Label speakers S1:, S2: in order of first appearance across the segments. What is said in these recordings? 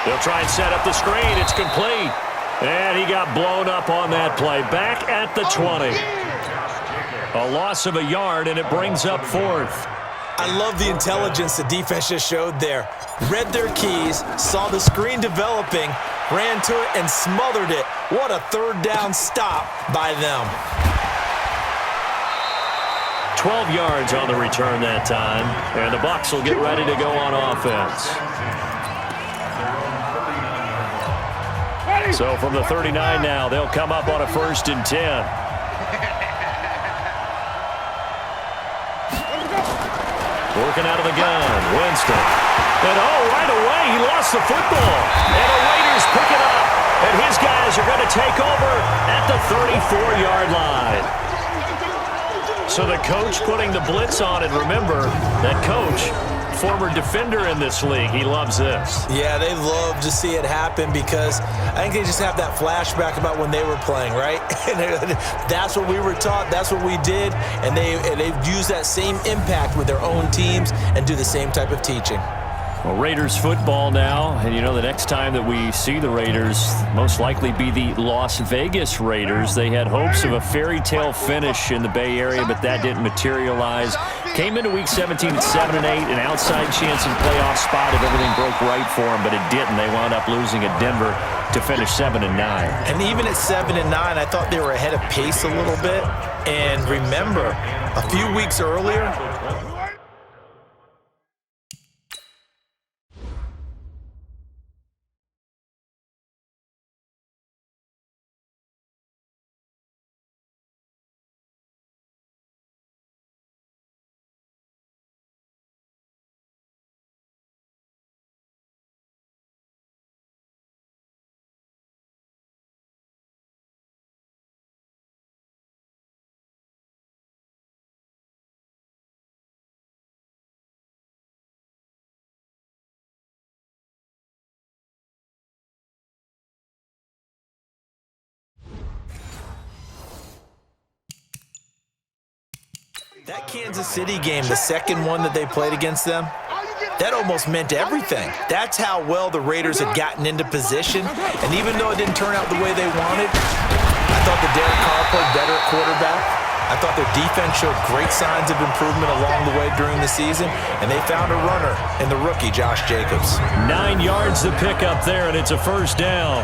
S1: They'll try and set up the screen. It's complete. And he got blown up on that play. Back at the 20. A loss of a yard, and it brings up fourth.
S2: I love the intelligence the defense just showed there. Read their keys, saw the screen developing, ran to it, and smothered it. What a third down stop by them.
S1: 12 yards on the return that time, and the Bucs will get ready to go on offense. So from the 39 now, they'll come up on a 1st and 10. Working out of the gun, Winston. And right away, he lost the football. And the Raiders pick it up. And his guys are going to take over at the 34-yard line. So the coach putting the blitz on, and remember, that coach, former defender in this league, he loves this.
S2: Yeah, they love to see it happen because I think they just have that flashback about when they were playing, right? And that's what we were taught, that's what we did, and they've used that same impact with their own teams and do the same type of teaching.
S1: Well, Raiders football now, and you know the next time that we see the Raiders most likely be the Las Vegas Raiders. They had hopes of a fairy tale finish in the Bay Area, but that didn't materialize. Came into Week 17 at 7-8, an outside chance of a playoff spot if everything broke right for them, but it didn't. They wound up losing at Denver to finish 7-9.
S2: And even at 7-9, I thought they were ahead of pace a little bit. And remember, a few weeks earlier, that Kansas City game, the second one that they played against them, that almost meant everything. That's how well the Raiders had gotten into position. And even though it didn't turn out the way they wanted, I thought that Derek Carr played better at quarterback. I thought their defense showed great signs of improvement along the way during the season, and they found a runner in the rookie, Josh Jacobs.
S1: 9 yards to pick up there, and it's a 1st down.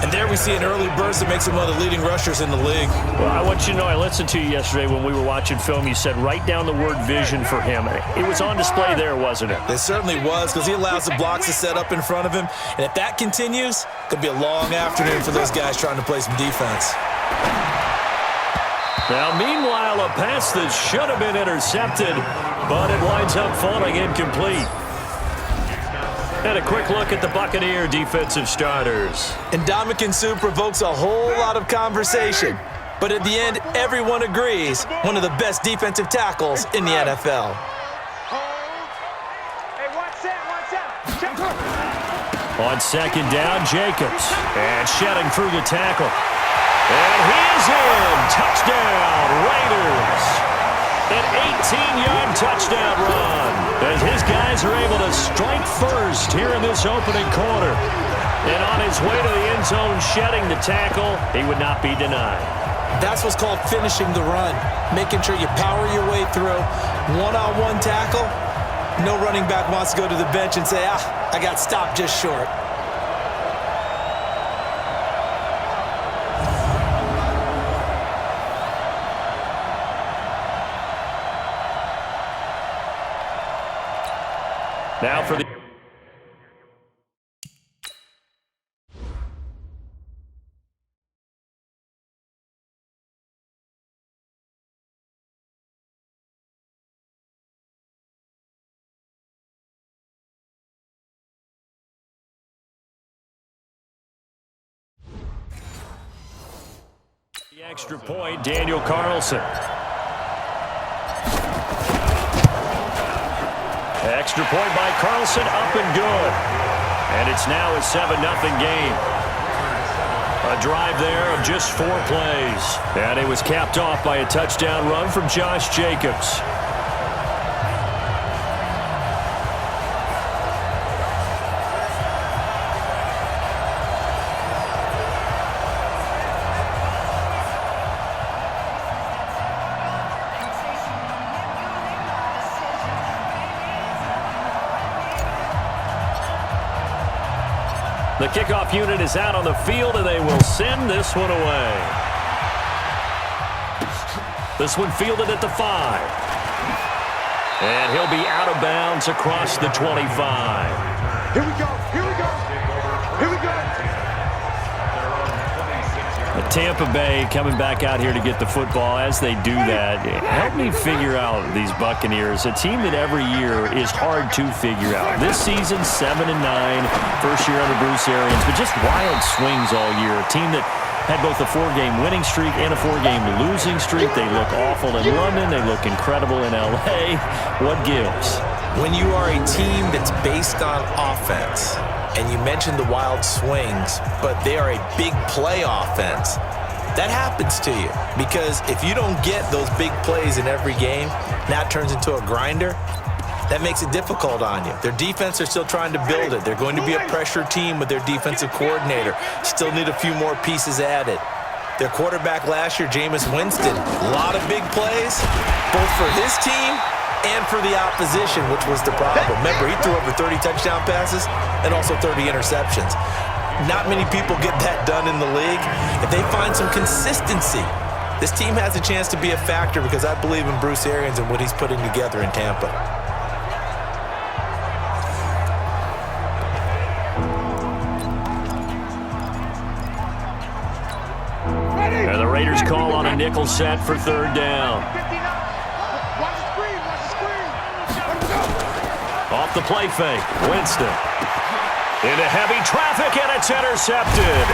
S2: And there we see an early burst that makes him one of the leading rushers in the league.
S1: Well, I want you to know, I listened to you yesterday when we were watching film. You said write down the word vision for him. It was on display there, wasn't it?
S2: It certainly was, because he allows the blocks to set up in front of him. And if that continues, it could be a long afternoon for those guys trying to play some defense.
S1: Now, meanwhile, a pass that should have been intercepted, but it winds up falling incomplete. And a quick look at the Buccaneer defensive starters.
S2: And Ndamukong Suh provokes a whole lot of conversation. But at the end, everyone agrees, one of the best defensive tackles in the NFL.
S1: On 2nd down, Jacobs. And shedding through the tackle. And he is in. Touchdown, Raiders. An 18-yard touchdown run as his guys are able to strike first here in this opening quarter. And on his way to the end zone, shedding the tackle, he would not be denied.
S2: That's what's called finishing the run, making sure you power your way through. One-on-one tackle, no running back wants to go to the bench and say, I got stopped just short.
S1: Now for the extra point, Daniel Carlson. Extra point by Carlson, up and good. And it's now a 7-0 game. A drive there of just 4 plays. And it was capped off by a touchdown run from Josh Jacobs. The kickoff unit is out on the field, and they will send this one away. This one fielded at the 5. And he'll be out of bounds across the 25.
S3: Here we go. Here we go. Here we go.
S1: Tampa Bay coming back out here to get the football. As they do that, help me figure out these Buccaneers, a team that every year is hard to figure out. This season, 7-9, first year under Bruce Arians, but just wild swings all year. A team that had both a 4-game winning streak and a 4-game losing streak. They look awful in London. They look incredible in L.A. What gives?
S2: When you are a team that's based on offense, and you mentioned the wild swings, but they are a big play offense, that happens to you. Because if you don't get those big plays in every game, now it turns into a grinder. That makes it difficult on you. Their defense are still trying to build it. They're going to be a pressure team with their defensive coordinator. Still need a few more pieces added. Their quarterback last year, Jameis Winston, a lot of big plays, both for his team and for the opposition, which was the problem. Remember, he threw over 30 touchdown passes and also 30 interceptions. Not many people get that done in the league. If they find some consistency, this team has a chance to be a factor because I believe in Bruce Arians and what he's putting together in Tampa.
S1: And the Raiders call on a nickel set for 3rd down. Off the play fake, Winston. Into heavy traffic, and it's intercepted.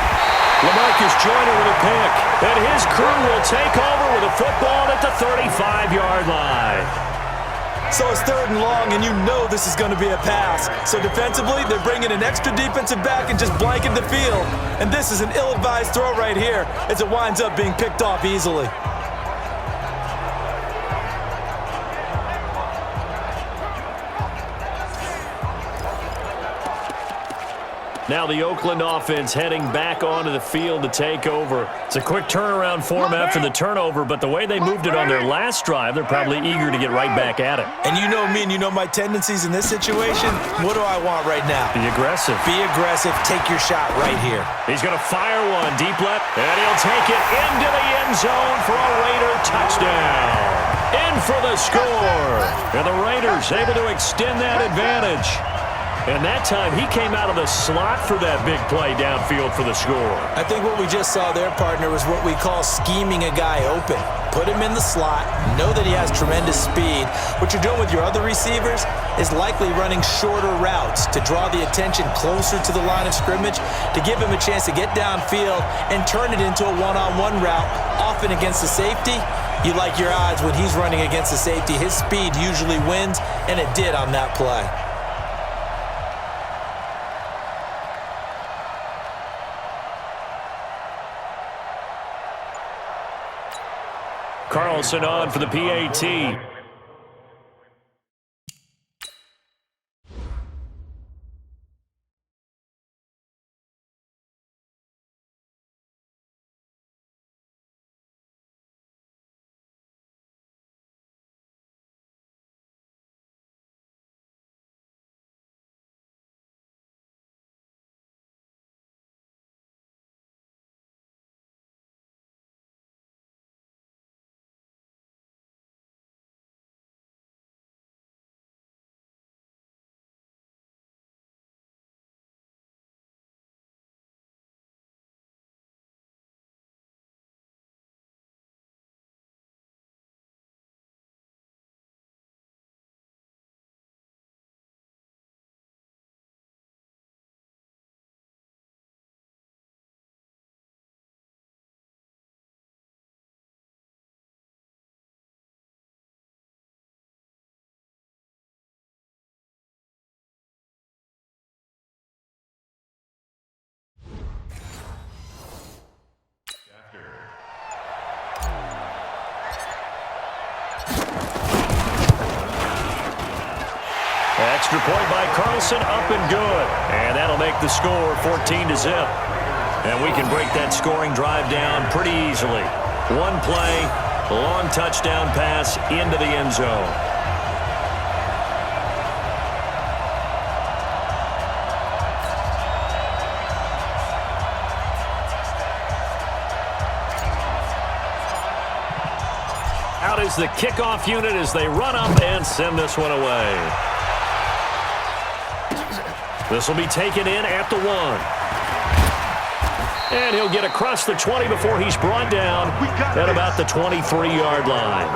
S1: LaMarcus Joyner with a pick, and his crew will take over with a football at the 35-yard line.
S4: So it's 3rd and long, and you know this is going to be a pass. So defensively, they're bringing an extra defensive back and just blanking the field. And this is an ill-advised throw right here as it winds up being picked off easily.
S1: Now the Oakland offense heading back onto the field to take over. It's a quick turnaround for them after the turnover, but the way they moved it on their last drive, they're probably eager to get right back at it.
S2: And you know me and you know my tendencies in this situation. What do I want right now?
S1: Be aggressive.
S2: Be aggressive. Take your shot right here.
S1: He's going to fire one deep left, and he'll take it into the end zone for a Raider touchdown. In for the score. And the Raiders able to extend that advantage. And that time, he came out of the slot for that big play downfield for the score.
S2: I think what we just saw there, partner, was what we call scheming a guy open. Put him in the slot, know that he has tremendous speed. What you're doing with your other receivers is likely running shorter routes to draw the attention closer to the line of scrimmage, to give him a chance to get downfield and turn it into a one-on-one route, often against the safety. You like your odds when he's running against the safety. His speed usually wins, and it did on that play.
S1: Carlson on for the PAT. Extra point by Carlson, up and good. And that'll make the score 14-0. And we can break that scoring drive down pretty easily. One play, long touchdown pass into the end zone. is the kickoff unit as they run up and send this one away. This will be taken in at the 1. And he'll get across the 20 before he's brought down at about the 23-yard line.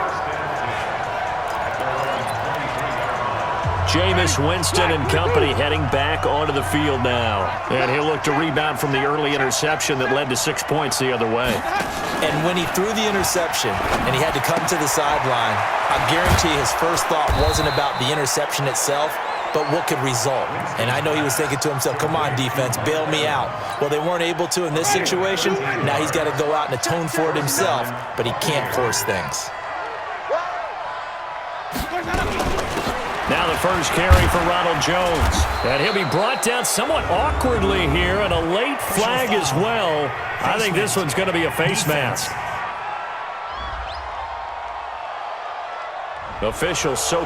S1: Jameis Winston and company heading back onto the field now. And he'll look to rebound from the early interception that led to 6 points the other way.
S2: And when he threw the interception and he had to come to the sideline, I guarantee his first thought wasn't about the interception itself, but what could result. And I know he was thinking to himself, come on, defense, bail me out. Well, they weren't able to in this situation. Now he's got to go out and atone for it himself, but he can't force things.
S1: Now the first carry for Ronald Jones. And he'll be brought down somewhat awkwardly here, and a late flag as well. I think this one's going to be a face mask. Officials so